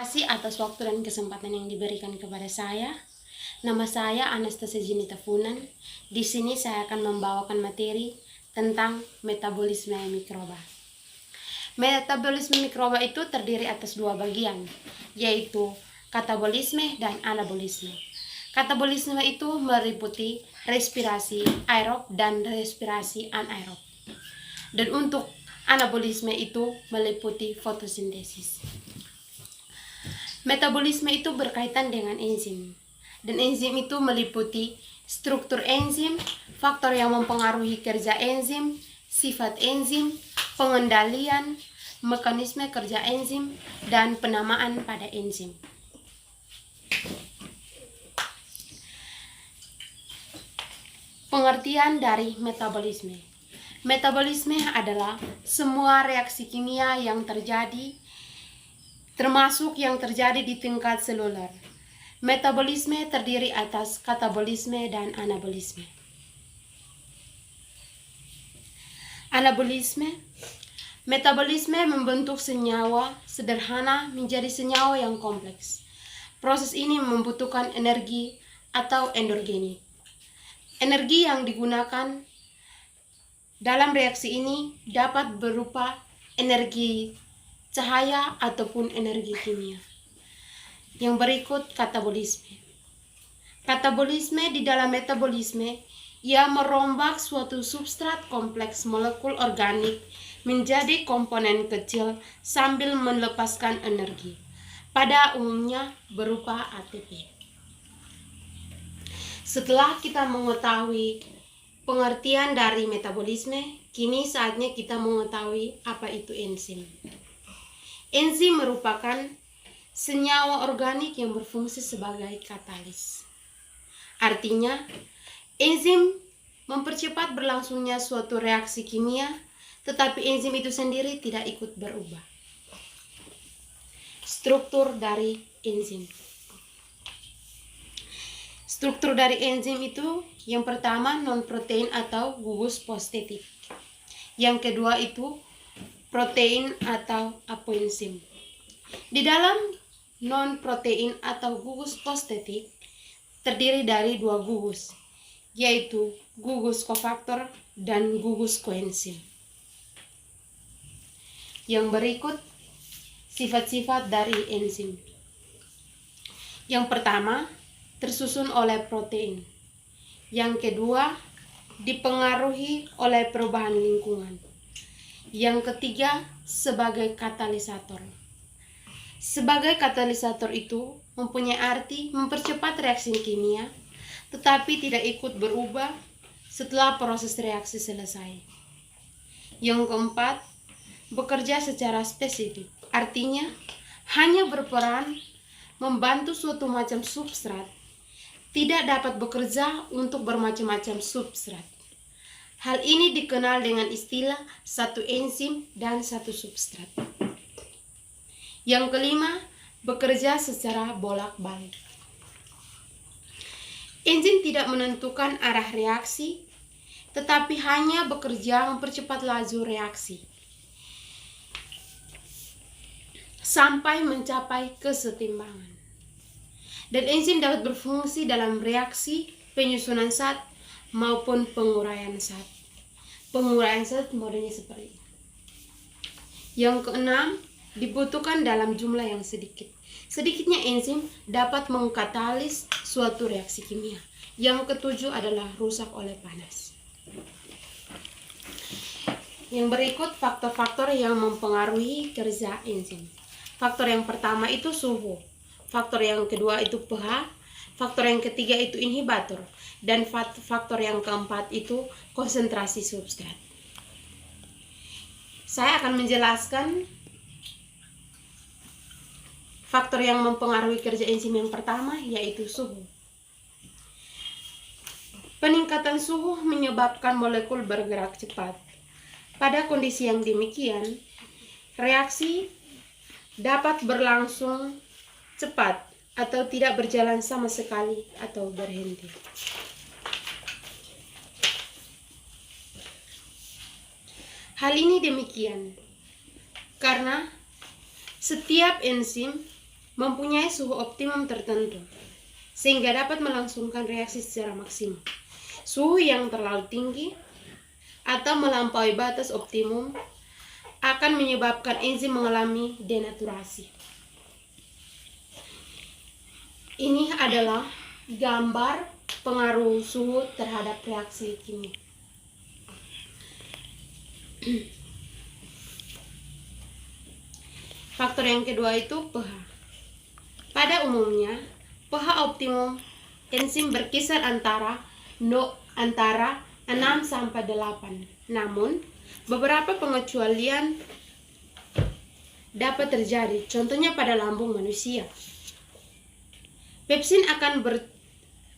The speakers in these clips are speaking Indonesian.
Terima kasih atas waktu dan kesempatan yang diberikan kepada saya. Nama saya Anastasia Jinita Funan. Di sini saya akan membawakan materi tentang metabolisme mikroba. Metabolisme mikroba itu terdiri atas dua bagian, yaitu katabolisme dan anabolisme. Katabolisme itu meliputi respirasi aerob dan respirasi anaerob. Dan untuk anabolisme itu meliputi fotosintesis. Metabolisme itu berkaitan dengan enzim. Dan enzim itu meliputi struktur enzim, faktor yang mempengaruhi kerja enzim, sifat enzim, pengendalian, mekanisme kerja enzim, dan penamaan pada enzim. Pengertian dari metabolisme. Metabolisme adalah semua reaksi kimia yang terjadi, termasuk yang terjadi di tingkat seluler. Metabolisme terdiri atas katabolisme dan anabolisme. Anabolisme, metabolisme membentuk senyawa sederhana menjadi senyawa yang kompleks. Proses ini membutuhkan energi atau endorgenik. Energi yang digunakan dalam reaksi ini dapat berupa energi cahaya ataupun energi kimia. Yang berikut katabolisme. Katabolisme di dalam metabolisme, ia merombak suatu substrat kompleks molekul organik menjadi komponen kecil sambil melepaskan energi, pada umumnya berupa ATP. Setelah kita mengetahui pengertian dari metabolisme, kini saatnya kita mengetahui apa itu enzim. Enzim merupakan senyawa organik yang berfungsi sebagai katalis. Artinya, enzim mempercepat berlangsungnya suatu reaksi kimia, tetapi enzim itu sendiri tidak ikut berubah. Struktur dari enzim. Struktur dari enzim itu yang pertama non-protein atau gugus fosfatit. Yang kedua itu protein atau apoenzim. Di dalam non-protein atau gugus fosfatit terdiri dari dua gugus, yaitu gugus kofaktor dan gugus koenzim. Yang berikut sifat-sifat dari enzim. Yang pertama, tersusun oleh protein. Yang kedua, dipengaruhi oleh perubahan lingkungan. Yang ketiga, sebagai katalisator. Sebagai katalisator itu mempunyai arti mempercepat reaksi kimia, tetapi tidak ikut berubah setelah proses reaksi selesai. Yang keempat, bekerja secara spesifik. Artinya, hanya berperan membantu suatu macam substrat, tidak dapat bekerja untuk bermacam-macam substrat. Hal ini dikenal dengan istilah satu enzim dan satu substrat. Yang kelima, bekerja secara bolak-balik. Enzim tidak menentukan arah reaksi, tetapi hanya bekerja mempercepat laju reaksi sampai mencapai kesetimbangan. Dan enzim dapat berfungsi dalam reaksi penyusunan zat maupun penguraian zat. Penguraian zat modelnya seperti ini. Yang keenam, dibutuhkan dalam jumlah yang sedikit. Sedikitnya enzim dapat mengkatalis suatu reaksi kimia. Yang ketujuh adalah rusak oleh panas. Yang berikut faktor-faktor yang mempengaruhi kerja enzim. Faktor yang pertama itu suhu. Faktor yang kedua itu pH, faktor yang ketiga itu inhibitor, dan faktor yang keempat itu konsentrasi substrat. Saya akan menjelaskan faktor yang mempengaruhi kerja enzim yang pertama, yaitu suhu. Peningkatan suhu menyebabkan molekul bergerak cepat. Pada kondisi yang demikian, reaksi dapat berlangsung cepat atau tidak berjalan sama sekali atau berhenti. Hal ini demikian karena setiap enzim mempunyai suhu optimum tertentu, sehingga dapat melangsungkan reaksi secara maksimal. Suhu yang terlalu tinggi atau melampaui batas optimum akan menyebabkan enzim mengalami denaturasi. Ini adalah gambar pengaruh suhu terhadap reaksi kimia. Faktor yang kedua itu pH. Pada umumnya, pH optimum enzim berkisar antara 6 sampai 8. Namun, beberapa pengecualian dapat terjadi. Contohnya pada lambung manusia.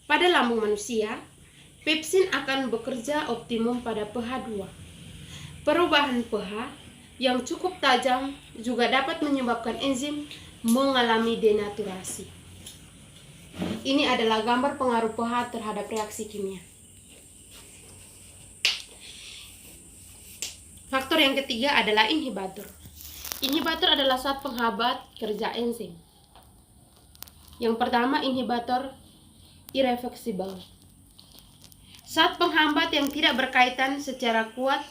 Pada lambung manusia, pepsin akan bekerja optimum pada pH 2. Perubahan pH yang cukup tajam juga dapat menyebabkan enzim mengalami denaturasi. Ini adalah gambar pengaruh pH terhadap reaksi kimia. Faktor yang ketiga adalah inhibitor. Inhibitor adalah zat penghambat kerja enzim. Yang pertama, inhibitor irreversible. Zat penghambat yang tidak berkaitan secara kuat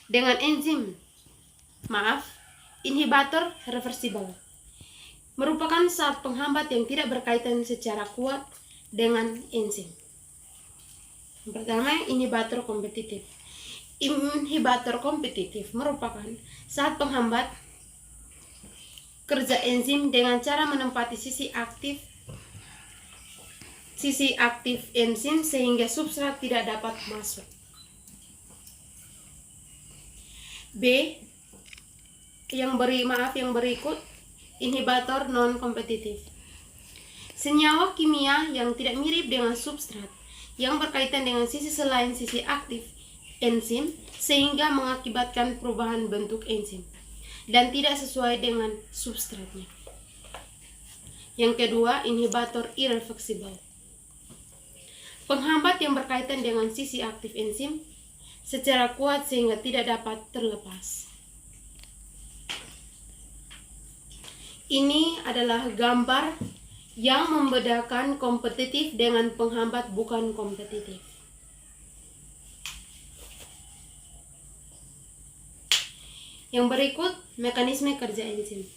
dengan enzim. Inhibitor reversible merupakan zat penghambat yang tidak berkaitan secara kuat dengan enzim. Yang pertama, inhibitor kompetitif. Inhibitor kompetitif merupakan zat penghambat kerja enzim dengan cara menempati sisi aktif enzim sehingga substrat tidak dapat masuk. Yang berikut, inhibitor non-kompetitif. Senyawa kimia yang tidak mirip dengan substrat yang berkaitan dengan sisi selain sisi aktif enzim sehingga mengakibatkan perubahan bentuk enzim dan tidak sesuai dengan substratnya. Yang kedua, inhibitor irreversible. Penghambat yang berkaitan dengan sisi aktif enzim secara kuat sehingga tidak dapat terlepas. Ini adalah gambar yang membedakan kompetitif dengan penghambat bukan kompetitif. Yang berikut, mekanisme kerja enzim.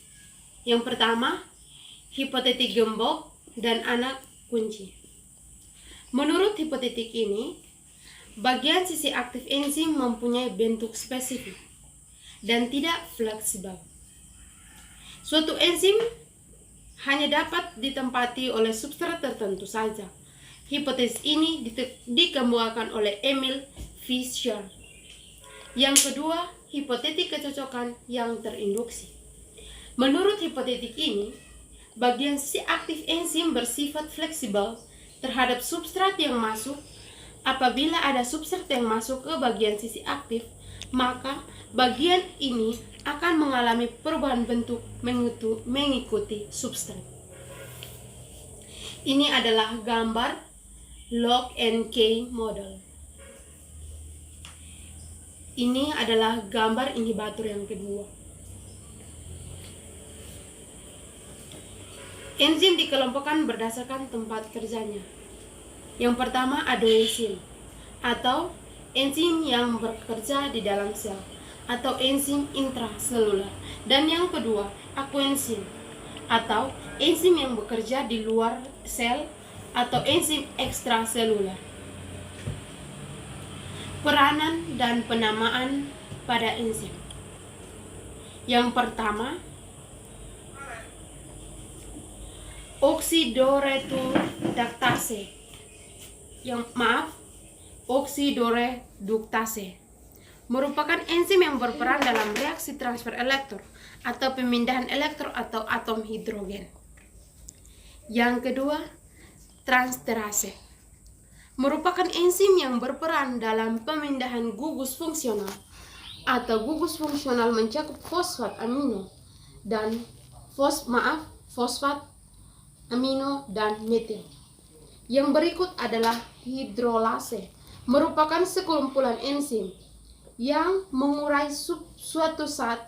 Yang pertama, hipotetik gembok dan anak kunci. Menurut hipotetik ini, bagian sisi aktif enzim mempunyai bentuk spesifik dan tidak fleksibel. Suatu enzim hanya dapat ditempati oleh substrat tertentu saja. Hipotesis ini dikemukakan oleh Emil Fischer. Yang kedua, hipotetik kecocokan yang terinduksi. Menurut hipotetik ini, bagian sisi aktif enzim bersifat fleksibel terhadap substrat yang masuk. Apabila ada substrat yang masuk ke bagian sisi aktif, maka bagian ini akan mengalami perubahan bentuk mengikuti substrat. Ini adalah gambar Lock and Key model. Ini adalah gambar inhibitor yang kedua. Enzim dikelompokkan berdasarkan tempat kerjanya. Yang pertama, adenosine atau enzim yang bekerja di dalam sel atau enzim intraseluler. Dan yang kedua, aquensin atau enzim yang bekerja di luar sel atau enzim ekstraseluler. Peranan dan penamaan pada enzim. Yang pertama, oksidoreduktase. Oksidoreduktase merupakan enzim yang berperan dalam reaksi transfer elektron atau pemindahan elektron atau atom hidrogen. Yang kedua, transterase merupakan enzim yang berperan dalam pemindahan gugus fungsional atau gugus fungsional mencakup fosfat amino dan fosfat amino dan metil. Yang berikut adalah hidrolase, merupakan sekumpulan enzim yang mengurai suatu zat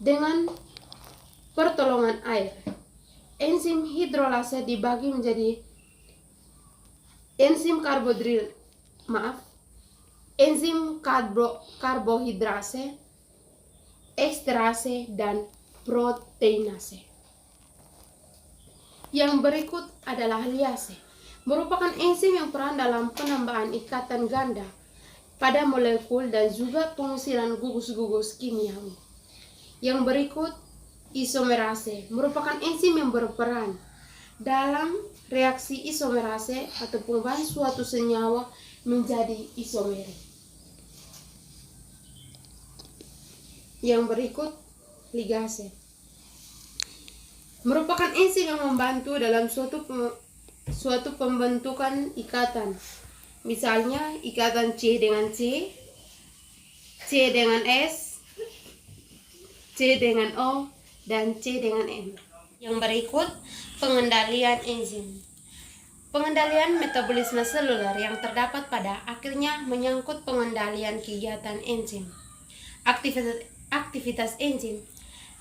dengan pertolongan air. enzim hidrolase dibagi menjadi enzim enzim karbohidrase, eksterase, dan proteinase. Yang berikut adalah liase, merupakan enzim yang peran dalam penambahan ikatan ganda pada molekul dan juga pengusiran gugus-gugus kimiawi. Yang berikut isomerase, merupakan enzim yang berperan dalam reaksi isomerase atau perubahan suatu senyawa menjadi isomer. Yang berikut ligase, merupakan enzim yang membantu dalam suatu pembentukan ikatan. Misalnya ikatan C dengan C, C dengan S, C dengan O, dan C dengan M. Yang berikut pengendalian enzim. Pengendalian metabolisme seluler yang terdapat pada akhirnya menyangkut pengendalian kegiatan enzim. Aktivitas enzim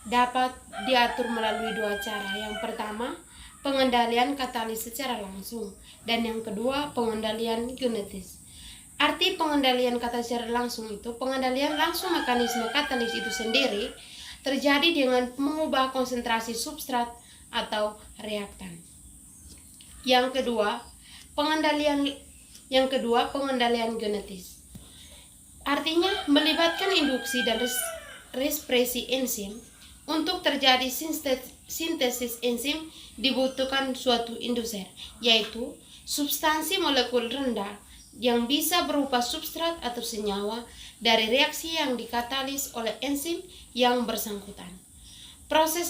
dapat diatur melalui dua cara. Yang pertama, pengendalian katalis secara langsung, dan yang kedua, pengendalian genetis. Arti pengendalian katalis secara langsung itu, pengendalian langsung mekanisme katalis itu sendiri terjadi dengan mengubah konsentrasi substrat atau reaktan. Yang kedua, pengendalian genetis. Artinya melibatkan induksi dan respresi enzim. Untuk terjadi sintesis enzim dibutuhkan suatu induser, yaitu substansi molekul rendah yang bisa berupa substrat atau senyawa dari reaksi yang dikatalis oleh enzim yang bersangkutan. Proses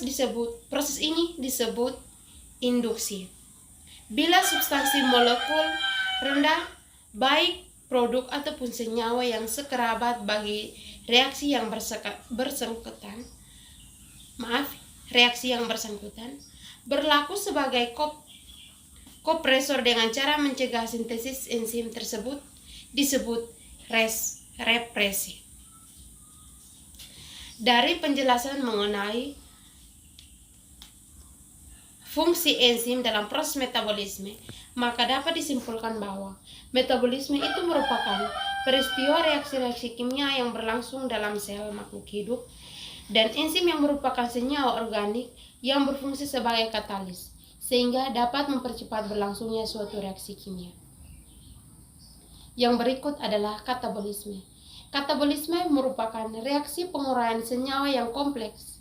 ini disebut induksi. Bila substansi molekul rendah, baik produk ataupun senyawa yang sekerabat bagi reaksi yang bersangkutan berlaku sebagai kopresor dengan cara mencegah sintesis enzim tersebut disebut represi. Dari penjelasan mengenai fungsi enzim dalam proses metabolisme, maka dapat disimpulkan bahwa metabolisme itu merupakan peristiwa reaksi-reaksi kimia yang berlangsung dalam sel makhluk hidup, dan enzim yang merupakan senyawa organik yang berfungsi sebagai katalis, sehingga dapat mempercepat berlangsungnya suatu reaksi kimia. Yang berikut adalah katabolisme. Katabolisme merupakan reaksi penguraian senyawa yang kompleks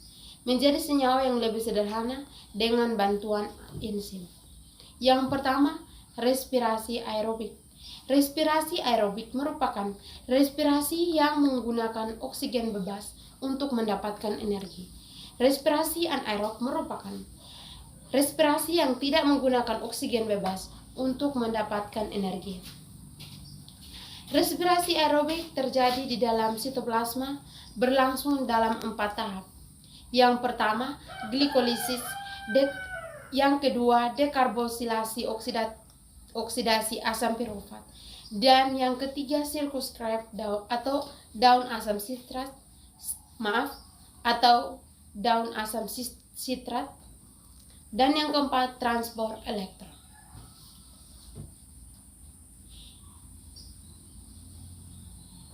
menjadi senyawa yang lebih sederhana dengan bantuan enzim. Yang pertama, respirasi aerobik. Respirasi aerobik merupakan respirasi yang menggunakan oksigen bebas untuk mendapatkan energi. Respirasi anaerob merupakan respirasi yang tidak menggunakan oksigen bebas untuk mendapatkan energi. Respirasi aerobik terjadi di dalam sitoplasma, berlangsung dalam 4 tahap. Yang pertama, glikolisis, yang kedua, dekarbosilasi oksidasi asam pirufat, dan yang ketiga, sirkus Krebs atau daun asam sitrat, dan yang keempat, transport elektron.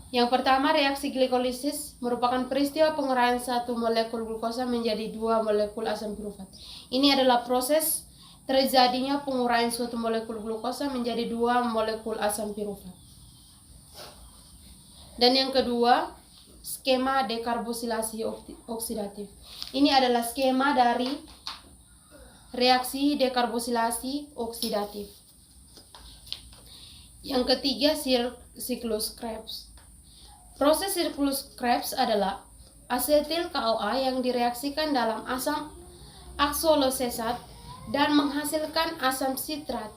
Yang pertama, reaksi glikolisis merupakan peristiwa penguraian satu molekul glukosa menjadi 2 molekul asam pirufat. Ini adalah proses terjadinya penguraian suatu molekul glukosa menjadi 2 molekul asam pirufat. Dan yang kedua, skema dekarbosilasi oksidatif. Ini adalah skema dari reaksi dekarbosilasi oksidatif. Yang ketiga, siklus Krebs. Proses siklus Krebs adalah asetil CoA yang direaksikan dalam asam aksolosesat dan menghasilkan asam sitrat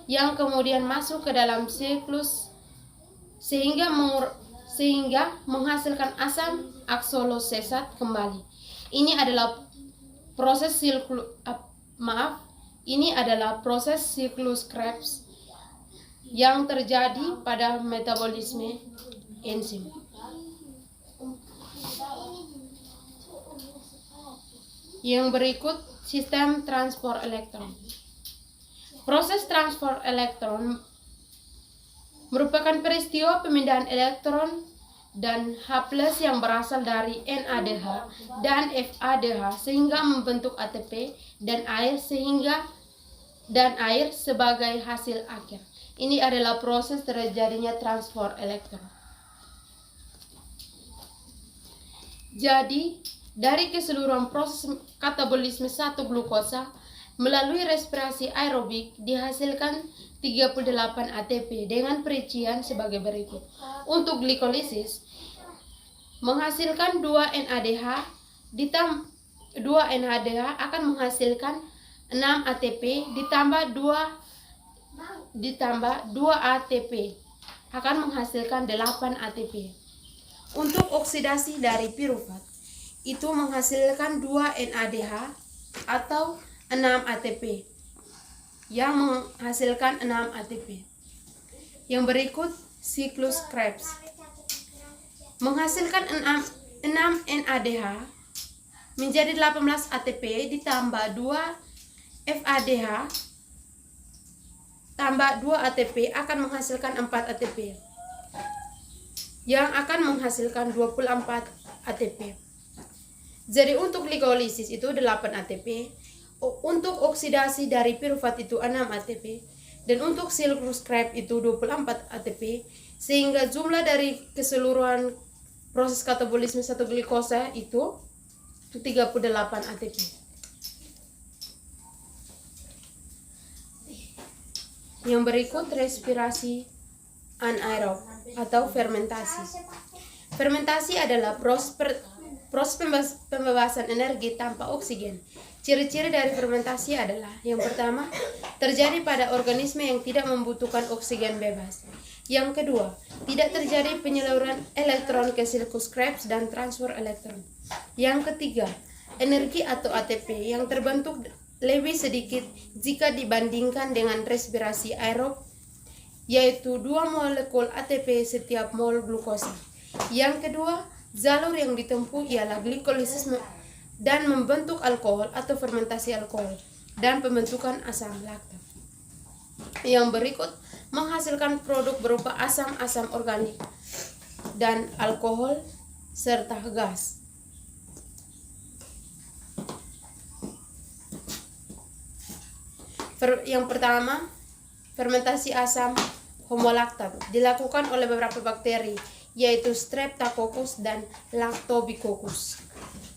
yang kemudian masuk ke dalam siklus sehingga menghasilkan asam aksolosesat kembali. Ini adalah proses siklus Krebs yang terjadi pada metabolisme enzim. Yang berikut Sistem transport elektron. Proses transport elektron merupakan peristiwa pemindahan elektron dan H+ yang berasal dari NADH dan FADH sehingga membentuk ATP dan air sebagai hasil akhir. Ini adalah proses terjadinya transport elektron. Jadi, dari keseluruhan proses katabolisme satu glukosa melalui respirasi aerobik dihasilkan 38 ATP dengan perincian sebagai berikut. Untuk glikolisis menghasilkan 2 NADH, 2 NADH akan menghasilkan 6 ATP ditambah 2 ATP akan menghasilkan 8 ATP. Untuk oksidasi dari pirufat itu menghasilkan 2 NADH atau 6 ATP yang menghasilkan 6 ATP. Yang berikut siklus Krebs menghasilkan 6 NADH menjadi 18 ATP ditambah 2 FADH tambah 2 ATP akan menghasilkan 4 ATP yang akan menghasilkan 24 ATP. Jadi untuk glikolisis itu 8 ATP, untuk oksidasi dari pirufat itu 6 ATP, dan untuk siklus Krebs itu 24 ATP, sehingga jumlah dari keseluruhan proses katabolisme satu glikosa itu 38 ATP. Yang berikut respirasi anaerob atau fermentasi. Fermentasi adalah proses pembebasan energi tanpa oksigen. Ciri-ciri dari fermentasi adalah yang pertama, terjadi pada organisme yang tidak membutuhkan oksigen bebas. Yang kedua, tidak terjadi penyaluran elektron ke siklus Krebs dan transfer elektron. Yang ketiga, energi atau ATP yang terbentuk lebih sedikit jika dibandingkan dengan respirasi aerob, yaitu 2 molekul ATP setiap mol glukosa. Yang kedua, jalur yang ditempuh ialah glikolisis dan membentuk alkohol atau fermentasi alkohol dan pembentukan asam laktat. Yang berikut menghasilkan produk berupa asam-asam organik dan alkohol serta gas. Yang pertama, fermentasi asam homolaktat dilakukan oleh beberapa bakteri, yaitu Streptococcus dan Lactobacillus.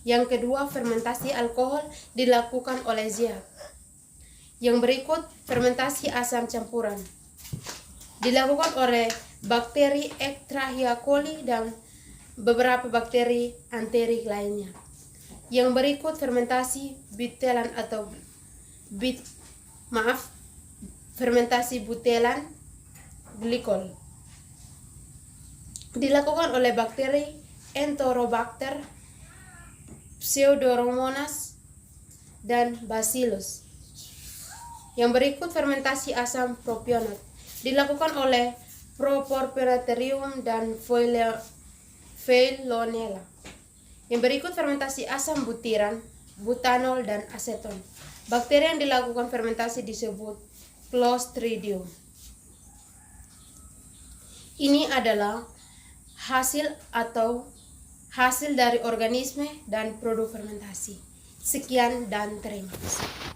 Yang kedua, fermentasi alkohol dilakukan oleh Zeac. Yang berikut, fermentasi asam campuran dilakukan oleh bakteri Escherichia coli dan beberapa bakteri enterik lainnya. Yang berikut, fermentasi butelan atau fermentasi butelan glikol dilakukan oleh bakteri Enterobacter, Pseudomonas, dan Bacillus. Yang berikut, fermentasi asam propionat dilakukan oleh Propionnatherium dan Veillonella. Yang berikut, fermentasi asam butiran, butanol, dan aseton. Bakteri yang dilakukan fermentasi disebut Clostridium. Ini adalah hasil dari organisme dan produk fermentasi. Sekian dan terima kasih.